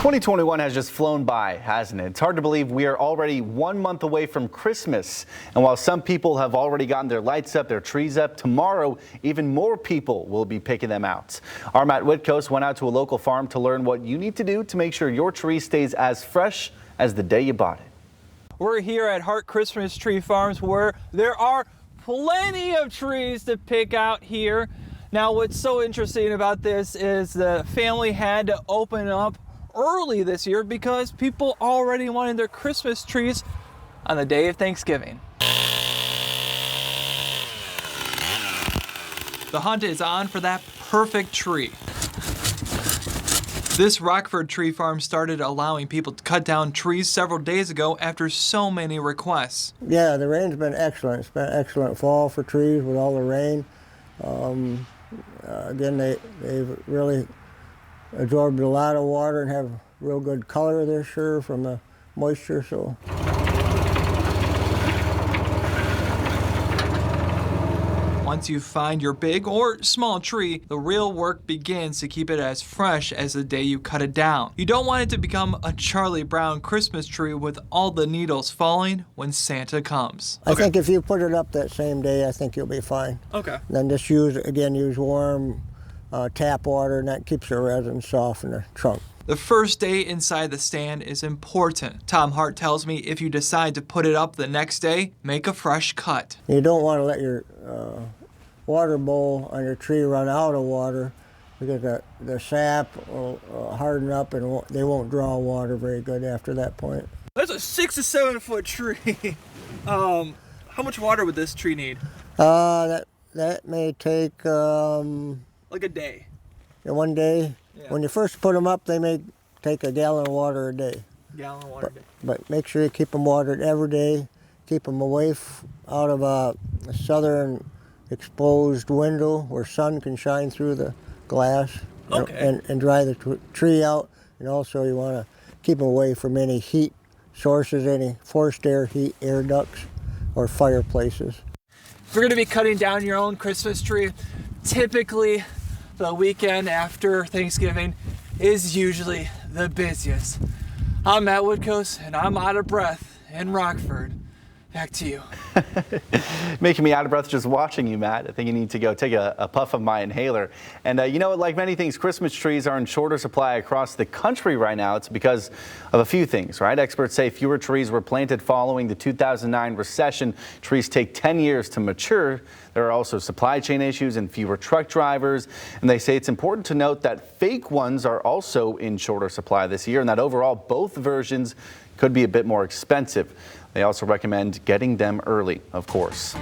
2021 has just flown by, hasn't it? It's hard to believe we are already 1 month away from Christmas. And while some people have already gotten their lights up, their trees up, tomorrow even more people will be picking them out. Our Matt Whitkos went out to a local farm to learn what you need to do to make sure your tree stays as fresh as the day you bought it. We're here at Hart Christmas Tree Farms, where there are plenty of trees to pick out here. Now, what's so interesting about this is the family had to open up early this year because people already wanted their Christmas trees on the day of Thanksgiving. The hunt is on for that perfect tree. This Rockford Tree Farm started allowing people to cut down trees several days ago after so many requests. Yeah, the rain's been excellent. It's been an excellent fall for trees with all the rain. Again, they've really absorbed a lot of water and have real good color this year from the moisture. So. Once you find your big or small tree, the real work begins to keep it as fresh as the day you cut it down. You don't want it to become a Charlie Brown Christmas tree with all the needles falling when Santa comes. I think if you put it up that same day, I think you'll be fine. Okay. And then just use warm tap water, and that keeps the resin soft in the trunk. The first day inside the stand is important. Tom Hart tells me if you decide to put it up the next day, make a fresh cut. You don't want to let your water bowl on your tree run out of water, because the sap will harden up and they won't draw water very good after that point. That's a 6 to 7 foot tree. How much water would this tree need? That may take Like a day. one day. Yeah. When you first put them up, they may take a gallon of water a day. Gallon of water a day. But make sure you keep them watered every day. Keep them away out of a southern exposed window where sun can shine through the glass. Okay. And dry the tree out. And also you want to keep them away from any heat sources, any forced air heat, air ducts, or fireplaces. If you're going to be cutting down your own Christmas tree, typically the weekend after Thanksgiving is usually the busiest. I'm Matt Whitkos, and I'm out of breath in Rockford. Back to you. Making me out of breath just watching you, Matt. I think you need to go take a puff of my inhaler. And you know what, like many things, Christmas trees are in shorter supply across the country right now. It's because of a few things, right? Experts say fewer trees were planted following the 2009 recession. Trees take 10 years to mature. There are also supply chain issues and fewer truck drivers. And they say it's important to note that fake ones are also in shorter supply this year, and that overall both versions could be a bit more expensive. They also recommend getting them early, of course.